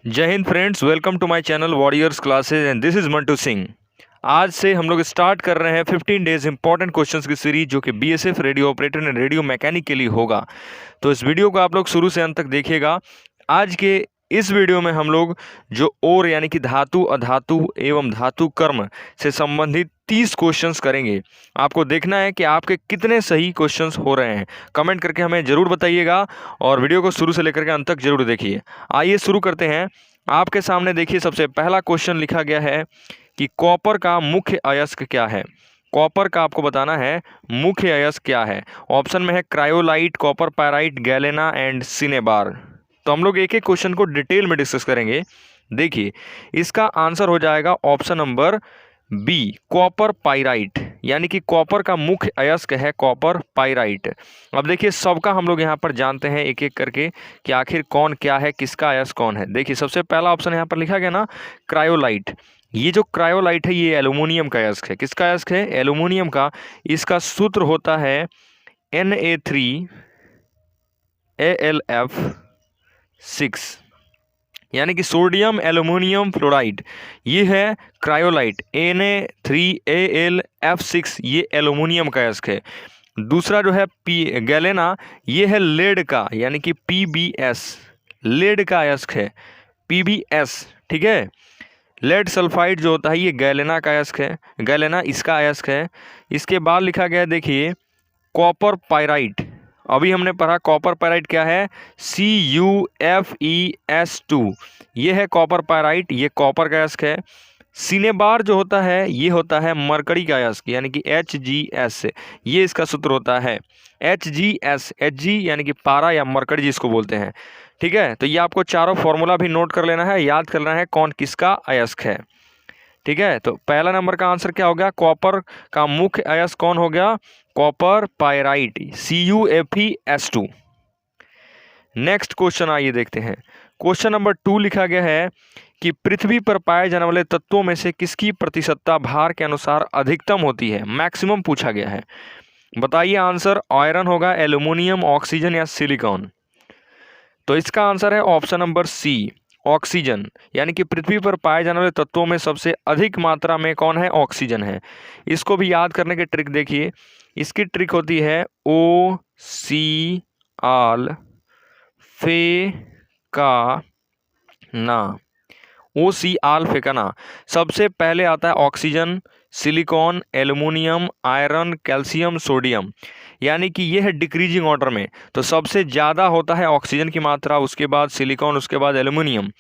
जय हिंद friends, welcome to my channel warriors classes and this is Mantu Singh. आज से हम लोग स्टार्ट कर रहे हैं 15 डेज इंपॉर्टेंट क्वेश्चंस की सीरीज जो कि BSF radio operator and radio mechanic के लिए होगा। तो इस वीडियो को आप लोग शुरू से अंत तक देखिएगा। आज के इस वीडियो में हम लोग जो और यानी कि धातु, अधातु एवं धातु कर्म से संबंधित 30 क्वेश्चंस करेंगे। आपको देखना है कि आपके कितने सही क्वेश्चंस हो रहे हैं। कमेंट करके हमें ज़रूर बताइएगा और वीडियो को शुरू से लेकर के अंत तक जरूर देखिए। आइए शुरू करते हैं। आपके सामने देखिए, सबसे पहला क्वेश्चन लिखा गया है कि कॉपर का मुख्य अयस्क क्या है। कॉपर का आपको बताना है मुख्य अयस्क क्या है। ऑप्शन में है cryolite, copper pyrite, galena and cinnabar. तो हम लोग एक एक क्वेश्चन को डिटेल में डिस्कस करेंगे। देखिए, इसका आंसर हो जाएगा option number B, copper pyrite, यानी कि कॉपर का मुख्य अयस्क है कॉपर पाइराइट। अब देखिए, सबका हम लोग यहाँ पर जानते हैं एक एक करके कि आखिर कौन क्या है, किसका अयस्क कौन है। देखिए, सबसे पहला ऑप्शन यहाँ पर लिखा गया ना, क्रायोलाइट। ये जो क्रायोलाइट है ये एल्यूमिनियम का अयस्क है। किसका अयस्क है? एल्यूमिनियम का। इसका सूत्र होता है Na3AlF6, यानी कि सोडियम एल्यूमिनियम फ्लोराइड। ये है क्रायोलाइट, Na3AlF6, ये एल्यूमिनियम का अयस्क है। दूसरा जो है गैलेना, ये है लेड का, यानी कि PbS, लेड का अयस्क है PbS, ठीक है। लेड सल्फाइड जो होता है ये गैलेना का अयस्क है, गैलेना इसका अयस्क है। इसके बाद लिखा गया है, देखिए, कॉपर पाइराइट। अभी हमने पढ़ा कॉपर पाइराइट क्या है, CuFeS2, ये है कॉपर पाइराइट, ये कॉपर का अयस्क है। सिनेबार जो होता है ये होता है मरकरी का अयस्क, यानी कि Hgs, ये इसका सूत्र होता है Hgs, Hg यानी कि पारा या मरकरी जिसको बोलते हैं, ठीक है। तो ये आपको चारों फॉर्मूला भी नोट कर लेना है, याद कर लेना है कौन किसका अयस्क है, ठीक है। तो पहला नंबर का आंसर क्या हो गया, कॉपर का मुख्य अयस्क कौन हो गया, copper pyrite, CuFeS2। Next question आइए देखते हैं। क्वेश्चन नंबर 2 लिखा गया है कि पृथ्वी पर पाए जाने वाले तत्वों में से किसकी प्रतिशतता भार के अनुसार अधिकतम होती है, मैक्सिमम पूछा गया है। बताइए आंसर, आयरन होगा, एल्यूमिनियम, ऑक्सीजन या सिलिकॉन। तो इसका आंसर है ऑप्शन नंबर सी, ऑक्सीजन, यानी कि पृथ्वी पर पाए जाने वाले तत्वों में सबसे अधिक मात्रा में कौन है, ऑक्सीजन है। इसको भी याद करने की ट्रिक देखिए, इसकी ट्रिक होती है OC फेकाना, OC फेकाना। सबसे पहले आता है oxygen, silicon, aluminium, iron, calcium, sodium, यानी कि ये है डिक्रीजिंग ऑर्डर में। तो सबसे ज़्यादा होता है ऑक्सीजन की मात्रा, उसके बाद सिलिकॉन, उसके बाद एल्यूमिनियम।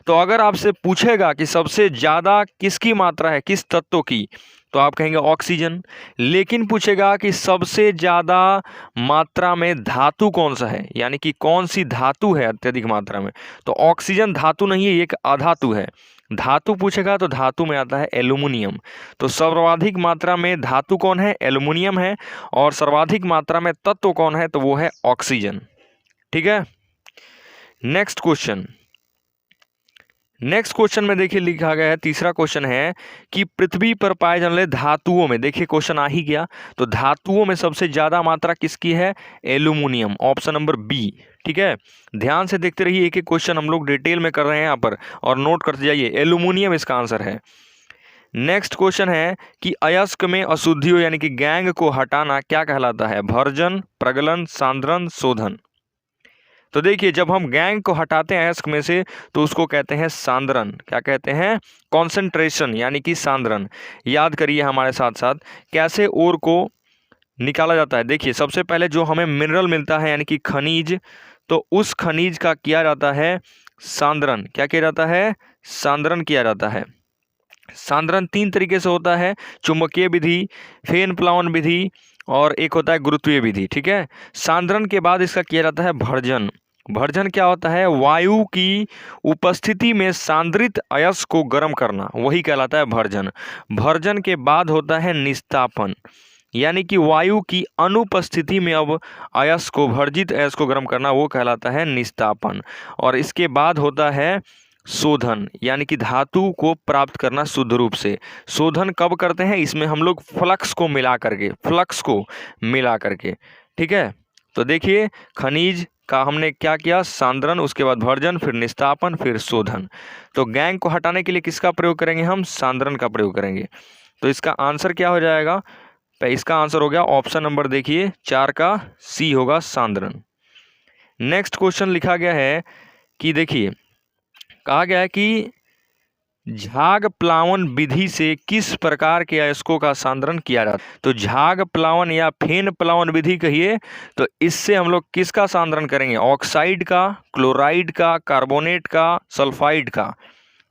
तो अगर आपसे पूछेगा कि सबसे ज़्यादा किसकी मात्रा है, किस तत्व की, तो आप कहेंगे ऑक्सीजन। लेकिन पूछेगा कि सबसे ज़्यादा मात्रा में धातु कौन सा है, यानी कि कौन सी धातु है अत्यधिक मात्रा में, तो ऑक्सीजन धातु नहीं है, एक अधातु है। धातु पूछेगा तो धातु में आता है एल्यूमिनियम। तो सर्वाधिक मात्रा में धातु कौन है, एल्यूमिनियम है, और सर्वाधिक मात्रा में तत्व कौन है, तो वो है ऑक्सीजन, ठीक है। नेक्स्ट क्वेश्चन, नेक्स्ट क्वेश्चन में देखिए लिखा गया है, तीसरा क्वेश्चन है कि पृथ्वी पर पाए जाने वाले धातुओं में, देखिए क्वेश्चन आ ही गया, तो धातुओं में सबसे ज्यादा मात्रा किसकी है, एल्यूमिनियम, ऑप्शन नंबर बी, ठीक है। ध्यान से देखते रहिए, एक एक क्वेश्चन हम लोग डिटेल में कर रहे हैं यहाँ पर, और नोट करते जाइए, एल्यूमिनियम इसका आंसर है। नेक्स्ट क्वेश्चन है कि अयस्क में अशुद्धियों यानी कि गैंग को हटाना क्या कहलाता है, भर्जन, प्रगलन, सांद्रण, शोधन। तो देखिए, जब हम गैंग को हटाते हैं अयस्क में से तो उसको कहते हैं सांद्रण। क्या कहते हैं, कॉन्सेंट्रेशन, यानी कि सांद्रण। याद करिए हमारे साथ साथ कैसे ओर को निकाला जाता है। देखिए, सबसे पहले जो हमें मिनरल मिलता है यानी कि खनिज, तो उस खनिज का किया जाता है सांद्रण। क्या किया जाता है, सांद्रण किया जाता है। सांद्रण 3 तरीके से होता है, चुंबकीय विधि, फेन प्लावन विधि, और एक होता है गुरुत्वीय विधि, ठीक है। सांद्रण के बाद इसका किया जाता है भर्जन। भर्जन क्या होता है, वायु की उपस्थिति में सांद्रित अयस्क को गर्म करना, वही कहलाता है भर्जन। भर्जन के बाद होता है निस्तापन, यानी कि वायु की अनुपस्थिति में अब अयस्क को, भर्जित अयस्क को गर्म करना, वो कहलाता है निस्तापन। और इसके बाद होता है शोधन, यानी कि धातु को प्राप्त करना शुद्ध रूप से। शोधन कब करते हैं, इसमें हम लोग फ्लक्स को मिला करके, ठीक है। तो देखिए, खनिज, का हमने क्या किया, सांद्रण, उसके बाद भर्जन, फिर निस्तापन, फिर शोधन। तो गैंग को हटाने के लिए किसका प्रयोग करेंगे, हम सांद्रण का प्रयोग करेंगे। तो इसका आंसर क्या हो जाएगा, इसका आंसर हो गया ऑप्शन नंबर देखिए 4 का सी होगा, सांद्रण। नेक्स्ट क्वेश्चन लिखा गया है कि देखिए, कहा गया है कि झाग प्लावन विधि से किस प्रकार के अयस्कों का सांद्रण किया जाता है। तो झाग प्लावन या फेन प्लावन विधि कहिए, तो इससे हम लोग किसका सांद्रण करेंगे, ऑक्साइड का, क्लोराइड का, कार्बोनेट का, सल्फाइड का।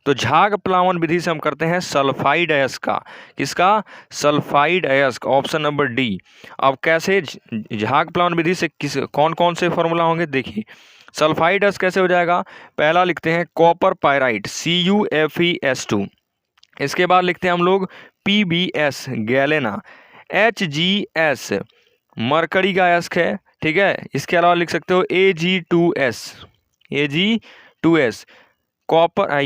तो झाग प्लावन विधि से हम करते हैं सल्फाइड अयस्क का, किसका, सल्फाइड अयस्क, ऑप्शन नंबर डी। अब कैसे झाग प्लावन विधि से किस कौन कौन से फॉर्मूला होंगे, देखिए सल्फाइड अयस्क कैसे हो जाएगा, पहला लिखते हैं कॉपर पायराइट CuFeS2, इसके बाद लिखते हैं हम लोग PbS गैलेना, HgS मरकरी का अयस्क है, ठीक है। इसके अलावा लिख सकते हो Ag2S कॉपर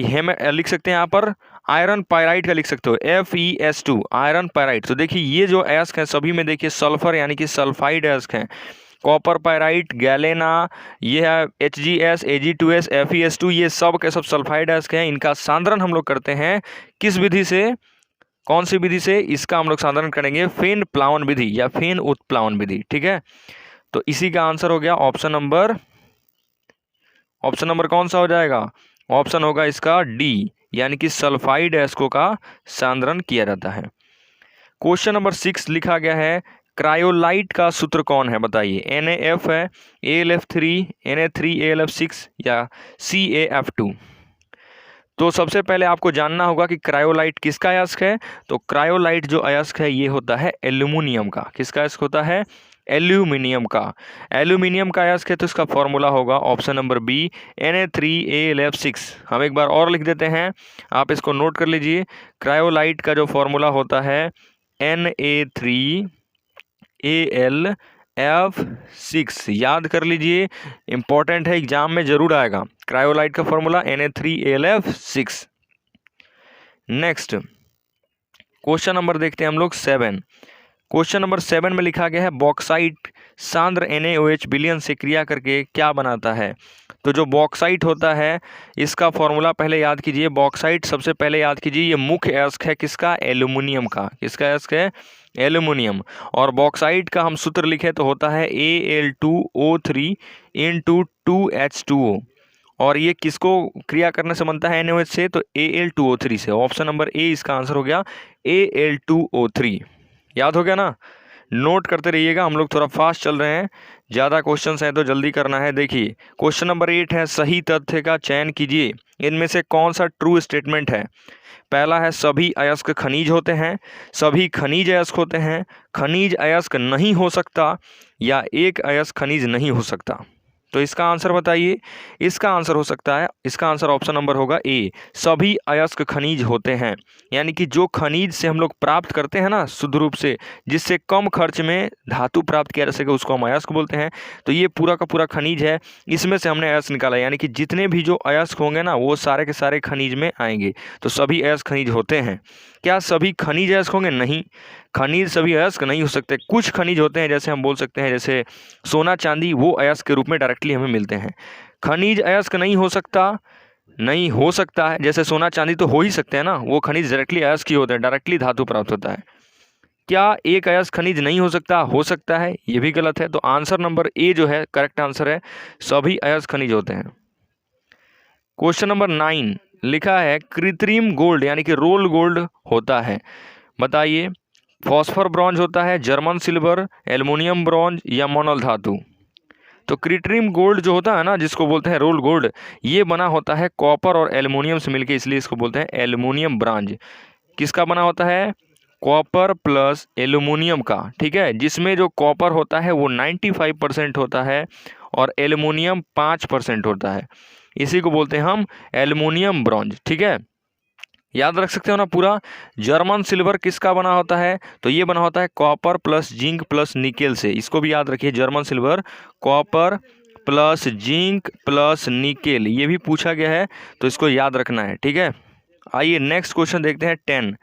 लिख सकते हैं यहाँ पर आयरन पायराइड का लिख सकते हो FeS2 आयरन पायराइड। तो देखिए ये जो अयस्क है सभी में देखिए सल्फर यानी कि सल्फाइड अयस्क है, कॉपर पायराइट, गैलेना, ये है HgS, Ag2S, FeS2, ये सब के सब सल्फाइड अयस्क हैं। इनका सांद्रण हम लोग करते हैं किस विधि से, कौन सी विधि से, इसका हम लोग सांद्रण करेंगे फेन प्लावन विधि या फेन उत्प्लावन विधि, ठीक है। तो इसी का आंसर हो गया ऑप्शन नंबर कौन सा हो जाएगा, ऑप्शन होगा इसका डी, यानी कि सल्फाइड अयस्कों का सांद्रण किया जाता है। क्वेश्चन नंबर 6 लिखा गया है, क्रायोलाइट का सूत्र कौन है, बताइए। NaF है, AlF3, Na3AlF6 या CaF2। तो सबसे पहले आपको जानना होगा कि क्रायोलाइट किसका अयस्क है। तो क्रायोलाइट जो अयस्क है ये होता है एल्यूमिनियम का, किसका अयस्क होता है, एल्यूमिनियम का। एल्यूमिनियम का अयस्क है तो इसका फॉर्मूला होगा ऑप्शन नंबर बी Na3AlF6। हम एक बार और लिख देते हैं, आप इसको नोट कर लीजिए। क्रायोलाइट का जो फॉर्मूला होता है Na3AlF6, याद कर लीजिए, इंपॉर्टेंट है, एग्जाम में जरूर आएगा। क्रायोलाइट का formula Na3AlF6। Next question number देखते हैं हम लोग 7। क्वेश्चन नंबर 7 में लिखा गया है, बॉक्साइट सांद्र NaOH विलयन से क्रिया करके क्या बनाता है। तो जो बॉक्साइट होता है इसका फॉर्मूला पहले याद कीजिए। बॉक्साइट सबसे पहले याद कीजिए, ये मुख्य अयस्क है किसका, एल्यूमिनियम का। किसका अयस्क है, एल्यूमिनियम। और बॉक्साइट का हम सूत्र लिखे तो होता है Al2O3 × 2H2O। और ये किसको क्रिया करने से बनता है NaOH से, तो Al2O3 से। ऑप्शन नंबर ए इसका आंसर हो गया Al2O3। याद हो गया ना, नोट करते रहिएगा, हम लोग थोड़ा फास्ट चल रहे हैं, ज़्यादा क्वेश्चंस हैं तो जल्दी करना है। देखिए क्वेश्चन नंबर 8 है, सही तथ्य का चयन कीजिए, इनमें से कौन सा ट्रू स्टेटमेंट है। पहला है सभी अयस्क खनिज होते हैं, सभी खनिज अयस्क होते हैं, खनिज अयस्क नहीं हो सकता, या एक अयस्क खनिज नहीं हो सकता। तो इसका आंसर बताइए। इसका आंसर हो सकता है, इसका आंसर ऑप्शन नंबर होगा ए, सभी अयस्क खनिज होते हैं। यानी कि जो खनिज से हम लोग प्राप्त करते हैं ना शुद्ध रूप से, जिससे कम खर्च में धातु प्राप्त किया जा सके, उसको हम अयस्क बोलते हैं। तो ये पूरा का पूरा खनिज है, इसमें से हमने अयस्क निकाला, यानी कि जितने भी जो अयस्क होंगे ना वो सारे के सारे खनिज में आएंगे। तो सभी अयस्क खनिज होते हैं। क्या सभी खनिज अयस्क होंगे, नहीं, खनिज सभी अयस्क नहीं हो सकते। कुछ खनिज होते हैं, जैसे हम बोल सकते हैं जैसे सोना चांदी, वो अयस्क के रूप में डायरेक्टली हमें मिलते हैं। खनिज अयस्क नहीं हो सकता, नहीं हो सकता है, जैसे सोना चांदी तो हो ही सकते हैं ना, वो खनिज डायरेक्टली अयस्क ही होते हैं, डायरेक्टली धातु प्राप्त होता है। क्या एक अयस्क खनिज नहीं हो सकता, हो सकता है, ये भी गलत है। तो आंसर नंबर ए जो है करेक्ट आंसर है, सभी अयस्क खनिज होते हैं। क्वेश्चन नंबर 9 लिखा है, कृत्रिम गोल्ड यानी कि रोल गोल्ड होता है, बताइए। फॉस्फर ब्रॉन्ज होता है, जर्मन सिल्वर, एल्युमिनियम ब्रॉन्ज या मोनल धातु। तो कृत्रिम गोल्ड जो होता है ना, जिसको बोलते हैं रोल गोल्ड, ये बना होता है कॉपर और एल्युमिनियम से मिलके, इसलिए इसको बोलते हैं एल्युमिनियम ब्रॉन्ज। किसका बना होता है, कॉपर प्लस एल्युमिनियम का, ठीक है। जिसमें जो कॉपर होता है वो 95% होता है और एल्युमिनियम 5% होता है, इसी को बोलते हैं हम एल्युमिनियम ब्रॉन्ज, ठीक है। याद रख सकते हो ना पूरा। जर्मन सिल्वर किसका बना होता है, तो ये बना होता है copper plus zinc plus nickel से, इसको भी याद रखिए। German silver copper plus zinc plus nickel, ये भी पूछा गया है तो इसको याद रखना है, ठीक है। आइए नेक्स्ट क्वेश्चन देखते हैं 10।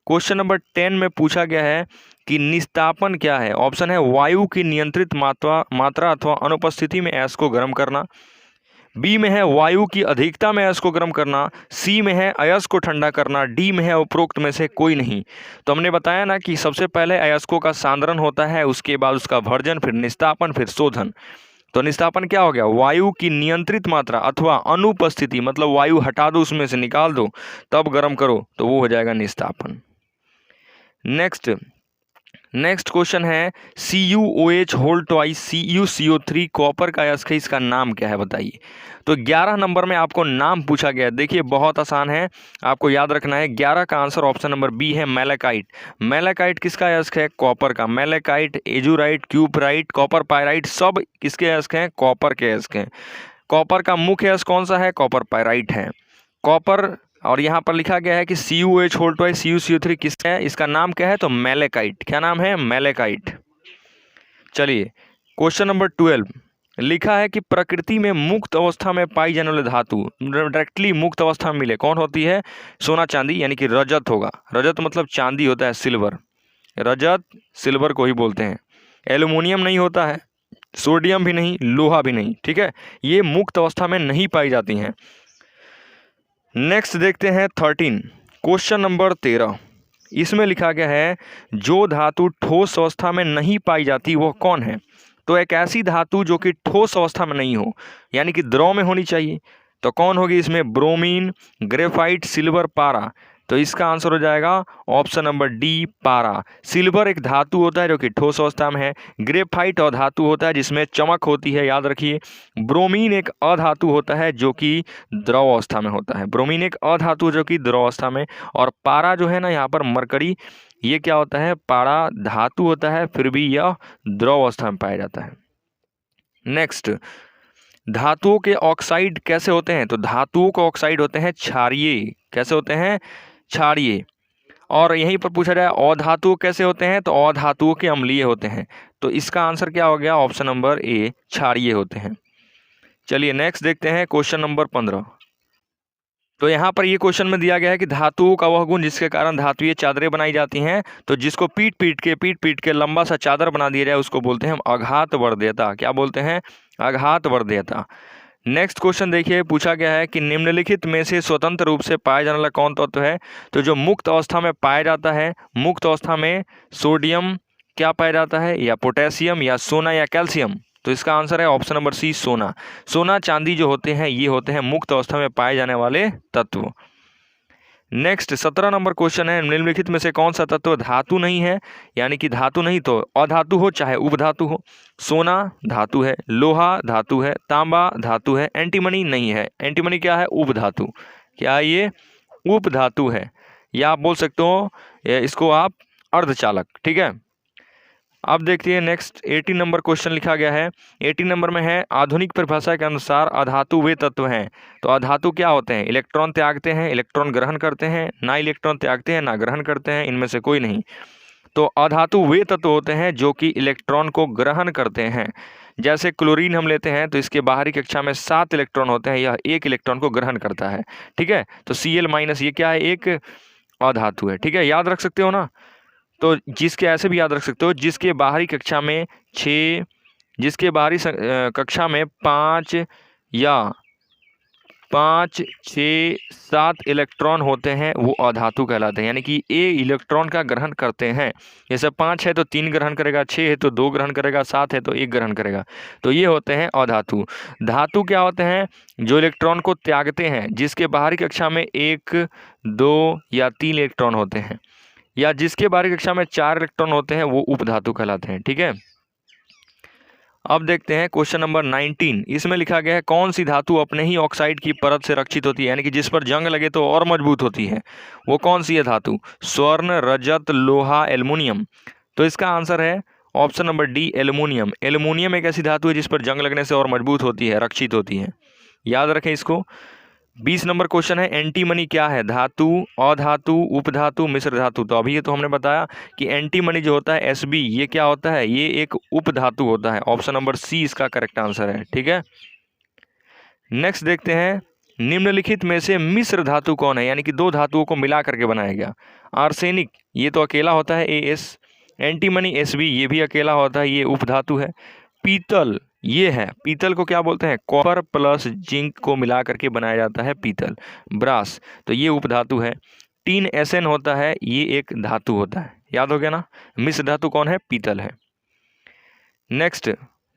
क्वेश्चन नंबर 10 में पूछा गया है कि निस्तापन क्या है? ऑप्शन है वायु की नियंत्रित मात्रा अथवा अनुपस्थिति में गैस को गर्म करना। बी में है वायु की अधिकता में अयस्क को गर्म करना। सी में है अयस्क को ठंडा करना। डी में है उपरोक्त में से कोई नहीं। तो हमने बताया ना कि सबसे पहले अयस्कों का सांद्रण होता है, उसके बाद उसका भर्जन, फिर निस्तापन, फिर शोधन। तो निस्तापन क्या हो गया? वायु की नियंत्रित मात्रा अथवा अनुपस्थिति, मतलब वायु हटा दो, उसमें से निकाल दो, तब गर्म करो, तो वो हो जाएगा निस्तापन। नेक्स्ट क्वेश्चन है CuOH whole twice CuCO3 copper का अयस्क है, इसका नाम क्या है बताइए। तो 11 नंबर में आपको नाम पूछा गया है। देखिए बहुत आसान है, आपको याद रखना है। 11 का आंसर ऑप्शन नंबर बी है मैलेकाइट। मैलेकाइट किसका अयस्क है? कॉपर का। मैलेकाइट, एजुराइट, क्यूपराइट, कॉपर पायराइट, सब किसके अयस्क हैं? कॉपर के अयस्क हैं। कॉपर का मुख्य अयस्क कौन सा है? कॉपर पायराइट है। कॉपर, और यहाँ पर लिखा गया है कि CuOH होल ट्वाइस CuCO3 किसका है? इसका नाम क्या है? तो मैलेकाइट। क्या नाम है? मैलेकाइट। चलिए क्वेश्चन नंबर 12 लिखा है कि प्रकृति में मुक्त अवस्था में पाई जाने वाली धातु, डायरेक्टली मुक्त अवस्था में मिले, कौन होती है? सोना चांदी, यानी कि रजत होगा। रजत मतलब चांदी होता है, सिल्वर। रजत सिल्वर को ही बोलते हैं। एल्युमिनियम नहीं होता है, सोडियम भी नहीं, लोहा भी नहीं, ठीक है। ये मुक्त अवस्था में नहीं पाई जाती हैं। नेक्स्ट देखते हैं 13, क्वेश्चन नंबर 13। इसमें लिखा गया है जो धातु ठोस अवस्था में नहीं पाई जाती वह कौन है? तो एक ऐसी धातु जो कि ठोस अवस्था में नहीं हो, यानी कि द्रव में होनी चाहिए, तो कौन होगी इसमें? ब्रोमीन, ग्रेफाइट, सिल्वर, पारा। तो इसका आंसर हो जाएगा ऑप्शन नंबर डी, पारा। सिल्वर एक धातु होता है जो कि ठोस अवस्था में है। ग्रेफाइट अधातु होता है जिसमें चमक होती है, याद रखिए। ब्रोमीन एक अधातु होता है जो कि द्रव अवस्था में होता है। ब्रोमीन एक अधातु जो कि द्रव अवस्था में। और पारा जो है ना, यहाँ पर मरकरी, ये क्या होता है? पारा धातु होता है, फिर भी यह द्रव अवस्था में पाया जाता है। नेक्स्ट, धातुओं के ऑक्साइड कैसे होते हैं? तो धातुओं के ऑक्साइड होते हैं क्षारीय। कैसे होते हैं? क्षारीय। और यहीं पर पूछा जाए अधातुओं कैसे होते हैं? तो अधातुओं के अम्लीय होते हैं। तो इसका आंसर क्या हो गया? ऑप्शन नंबर ए, क्षारीय होते हैं। चलिए नेक्स्ट देखते हैं क्वेश्चन नंबर 15। तो यहाँ पर ये क्वेश्चन में दिया गया है कि धातुओं का वह गुण जिसके कारण धातुएं चादरें बनाई जाती हैं, तो जिसको पीट पीट के लंबा सा चादर बना दिया जाए उसको बोलते हैं हम आघात वर्ध्यता। क्या बोलते हैं? आघात वर्ध्यता। नेक्स्ट क्वेश्चन देखिए, पूछा गया है कि निम्नलिखित में से स्वतंत्र रूप से पाया जाने वाला कौन तत्व है? तो जो मुक्त अवस्था में पाया जाता है, मुक्त अवस्था में सोडियम क्या पाया जाता है, या पोटेशियम, या सोना, या कैल्शियम? तो इसका आंसर है ऑप्शन नंबर सी, सोना। सोना चांदी जो होते हैं ये होते हैं मुक्त अवस्था में पाए जाने वाले तत्व। नेक्स्ट 17 नंबर क्वेश्चन है, निम्नलिखित में से कौन सा तत्व धातु नहीं है? यानी कि धातु नहीं तो अधातु हो चाहे उपधातु हो। सोना धातु है, लोहा धातु है, तांबा धातु है, एंटीमनी नहीं है। एंटीमनी क्या है? उपधातु। क्या ये? उपधातु है। या आप बोल सकते हो इसको आप अर्धचालक, ठीक है। अब देखिए नेक्स्ट 18 नंबर क्वेश्चन लिखा गया है। 18 नंबर में है आधुनिक परिभाषा के अनुसार अधातु वे तत्व हैं। तो अधातु क्या होते हैं? इलेक्ट्रॉन त्यागते हैं, इलेक्ट्रॉन ग्रहण करते हैं, ना इलेक्ट्रॉन त्यागते हैं ना ग्रहण करते हैं, इनमें से कोई नहीं। तो अधातु वे तत्व होते हैं जो कि इलेक्ट्रॉन को ग्रहण करते हैं। जैसे क्लोरीन हम लेते हैं तो इसके बाहरी कक्षा में 7 इलेक्ट्रॉन होते हैं, यह 1 इलेक्ट्रॉन को ग्रहण करता है, ठीक है। तो Cl- ये क्या है? एक अधातु है, ठीक है, याद रख सकते हो ना। तो जिसके ऐसे भी याद रख सकते हो, जिसके बाहरी कक्षा में 6, जिसके बाहरी कक्षा में 5 या 5, 6, 7 इलेक्ट्रॉन होते हैं वो अधातु कहलाते हैं, यानी कि ए इलेक्ट्रॉन का ग्रहण करते हैं। जैसे 5 है तो 3 ग्रहण करेगा, 6 है तो 2 ग्रहण करेगा, 7 है तो 1 ग्रहण करेगा। तो ये होते हैं अधातु। धातु क्या होते हैं? जो इलेक्ट्रॉन को त्यागते हैं, जिसके बाहरी कक्षा में 1, 2 या 3 इलेक्ट्रॉन होते हैं, या जिसके बाहरी कक्षा में 4 इलेक्ट्रॉन होते हैं, वो उपधातु कहलाते हैं, ठीक है। अब देखते हैं क्वेश्चन नंबर 19। इसमें लिखा गया है कौन सी धातु अपने ही ऑक्साइड की परत से रक्षित होती है, यानी कि जिस पर जंग लगे तो और मजबूत होती है, वो कौन सी है धातु? स्वर्ण, रजत, लोहा, एल्युमिनियम। तो इसका आंसर है option number D, aluminium. Aluminium एक ऐसी धातु है जिस पर जंग लगने से और मजबूत होती है, रक्षित होती है, याद रखें इसको। 20 नंबर क्वेश्चन है एंटीमनी क्या है? धातु, अधातु, उपधातु, मिश्र धातु। तो अभी ये तो हमने बताया कि एंटीमनी जो होता है Sb, ये क्या होता है? ये एक उपधातु होता है। ऑप्शन नंबर सी इसका करेक्ट आंसर है, ठीक है। नेक्स्ट देखते हैं निम्नलिखित में से मिश्र धातु कौन है, यानी कि 2 धातुओं को मिला करके बनाया गया। आर्सेनिक, ये तो अकेला होता है As, एंटीमनी Sb ये भी अकेला होता है, ये उपधातु है। पीतल ये है, पीतल को क्या बोलते हैं, कॉपर प्लस जिंक को मिला करके बनाया जाता है पीतल। ब्रास तो ये उपधातु है। टीन Sn होता है, ये एक धातु होता है, याद हो गया ना। मिश्र धातु कौन है, पीतल है। नेक्स्ट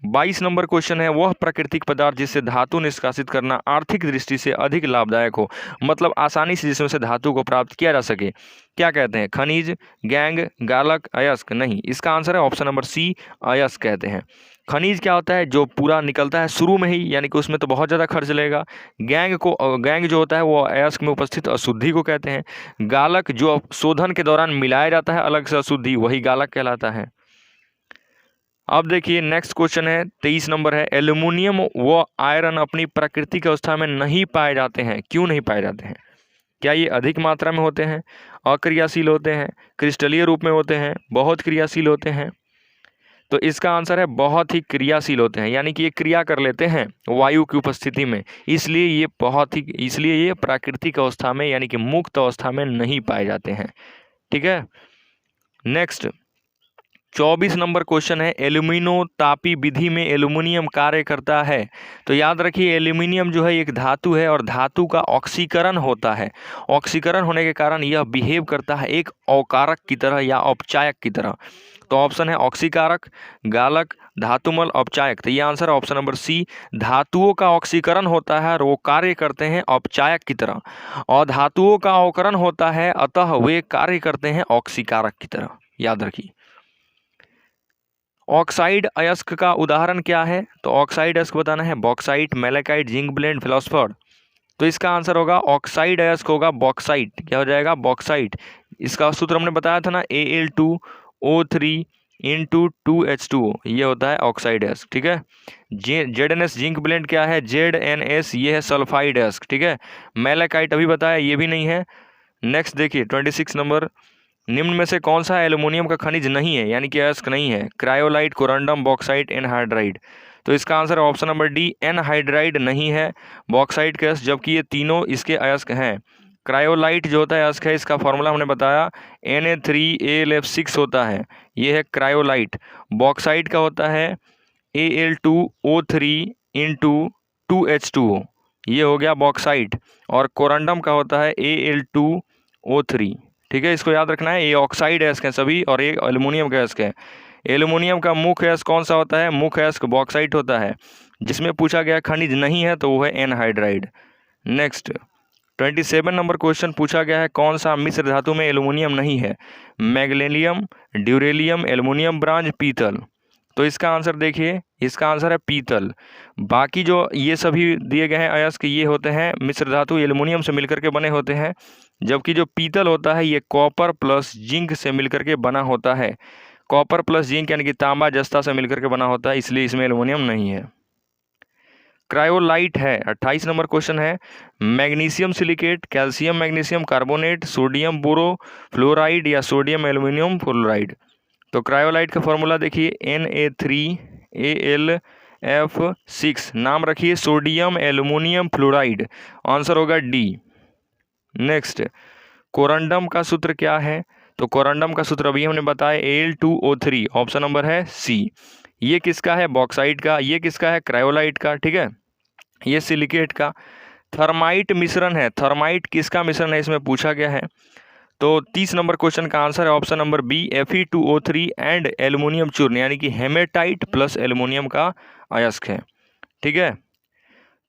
22 नंबर क्वेश्चन है, वह प्राकृतिक पदार्थ जिससे धातु निष्कासित करना आर्थिक दृष्टि से अधिक लाभदायक हो, मतलब आसानी से जिसमें से धातु को प्राप्त किया जा सके, क्या कहते हैं, खनिज, गैंग, गालक, अयस्क। नहीं, इसका आंसर है ऑप्शन नंबर सी, अयस्क कहते हैं। खनिज क्या होता है, जो पूरा निकलता है शुरू में ही, यानी कि उसमें तो बहुत ज़्यादा खर्च लगेगा। गैंग जो होता है वो अयस्क में उपस्थित अशुद्धि को कहते हैं। गालक जो शोधन के दौरान मिलाया जाता है अलग से अशुद्धि, वही गालक कहलाता है। अब देखिए नेक्स्ट क्वेश्चन है 23 नंबर है, एल्यूमिनियम व आयरन अपनी प्राकृतिक अवस्था में नहीं पाए जाते हैं, क्यों नहीं पाए जाते हैं? क्या ये अधिक मात्रा में होते हैं, अक्रियाशील होते हैं, क्रिस्टलीय रूप में होते हैं, बहुत क्रियाशील होते हैं? तो इसका आंसर है बहुत ही क्रियाशील होते हैं, यानी कि ये क्रिया कर लेते हैं वायु की उपस्थिति में, इसलिए ये प्राकृतिक अवस्था में यानी कि मुक्त अवस्था में नहीं पाए जाते हैं। ठीक है। नेक्स्ट 24 नंबर क्वेश्चन है, एल्यूमिनो तापी विधि में एल्यूमिनियम कार्य करता है। तो याद रखिए एल्यूमिनियम जो है एक धातु है और धातु का ऑक्सीकरण होता है। ऑक्सीकरण होने के कारण यह बिहेव करता है एक अवकारक की तरह या अपचायक की तरह। तो ऑप्शन है ऑक्सीकारक, गालक, धातुमल, अपचायक। तो ये आंसर है ऑप्शन नंबर सी, धातुओं का ऑक्सीकरण होता है और वो कार्य करते हैं अपचायक की तरह, और धातुओं का अवकरण होता है अतः वे कार्य करते हैं ऑक्सीकारक की तरह। याद रखिए। ऑक्साइड अयस्क का उदाहरण क्या है? तो ऑक्साइड अयस्क बताना है, बॉक्साइट, मैलेकाइट, जिंक ब्लेंड, फिलोस्फर। तो इसका आंसर होगा ऑक्साइड अयस्क होगा बॉक्साइट। क्या हो जाएगा? बॉक्साइट। इसका सूत्र हमने बताया था ना, Al2O3 इंटू 2H2O, ये होता है ऑक्साइड अयस्क। ठीक है। ZnS जिंक ब्लेंड क्या है? ZnS ये है सल्फाइड अयस्क। ठीक है। मैलेकाइट अभी बताया, ये भी नहीं है। नेक्स्ट देखिए 26 नंबर, निम्न में से कौन सा एल्यूमिनियम का खनिज नहीं है, यानी कि अयस्क नहीं है? Cryolite, corundum, bauxite, anhydride. तो इसका आंसर है ऑप्शन नंबर डी, एनहाइड्राइड नहीं है बॉक्साइट के अयस्क, जबकि ये तीनों इसके अयस्क हैं। क्रायोलाइट जो होता है अयस्क है, इसका फॉर्मूला हमने बताया Na3AlF6 होता है, ये है क्रायोलाइट। बॉक्साइट का होता है Al2O3 इंटू 2H2O, ये हो गया बॉक्साइट। और कोरंडम का होता है Al2O3। ठीक है, इसको याद रखना है। ये ऑक्साइड अयस्क हैं सभी और ये एल्यूमिनियम का अयस्क है। एल्यूमिनियम का मुख्य अयस्क कौन सा होता है? मुख्य अयस्क बॉक्साइट होता है। जिसमें पूछा गया खनिज नहीं है तो वो है एनहाइड्राइड। नेक्स्ट 27 नंबर क्वेश्चन पूछा गया है, कौन सा मिश्र धातु में एल्यूमिनियम नहीं है? मैग्नीशियम, ड्यूरेलियम, एल्यूमिनियम ब्रांज, पीतल। तो इसका आंसर देखिए, इसका आंसर है पीतल। बाकी जो ये सभी दिए गए हैं अयस्क, ये होते हैं मिश्र धातु, एल्यूमिनियम से मिलकर के बने होते हैं, जबकि जो पीतल होता है ये कॉपर प्लस जिंक से मिलकर के बना होता है। कॉपर प्लस जिंक यानी कि तांबा जस्ता से मिलकर के बना होता है, इसलिए इसमें एल्यूमिनियम नहीं है। क्रायोलाइट है 28 नंबर क्वेश्चन है, magnesium silicate, calcium magnesium carbonate, sodium boro fluoride या सोडियम एल्यूमिनियम फ्लोराइड। तो क्रायोलाइट का फॉर्मूला देखिए Na3AlF6, नाम रखिए सोडियम एल्यूमिनियम फ्लोराइड, आंसर होगा डी। नेक्स्ट कोरंडम का सूत्र क्या है? तो कोरंडम का सूत्र अभी हमने बताया Al2O3, ऑप्शन नंबर है सी। ये किसका है? बॉक्साइट का। ये किसका है? क्रायोलाइट का। ठीक है, ये सिलिकेट का। थर्माइट मिश्रण है, थर्माइट किसका मिश्रण है इसमें पूछा गया है। तो 30 नंबर क्वेश्चन का आंसर है option number B, Fe2O3 and aluminium चूर्ण, यानी कि हेमेटाइट प्लस एल्यूमिनियम का अयस्क है। ठीक है,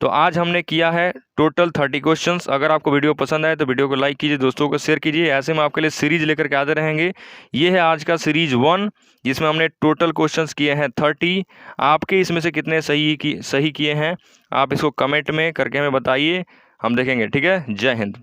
तो आज हमने किया है टोटल 30 क्वेश्चंस। अगर आपको वीडियो पसंद आए तो वीडियो को लाइक कीजिए, दोस्तों को शेयर कीजिए। ऐसे में आपके लिए सीरीज लेकर के आते रहेंगे। ये है आज का सीरीज 1, जिसमें हमने टोटल क्वेश्चंस किए हैं 30। आपके इसमें से कितने सही किए हैं आप इसको कमेंट में करके हमें बताइए, हम देखेंगे। ठीक है, जय हिंद।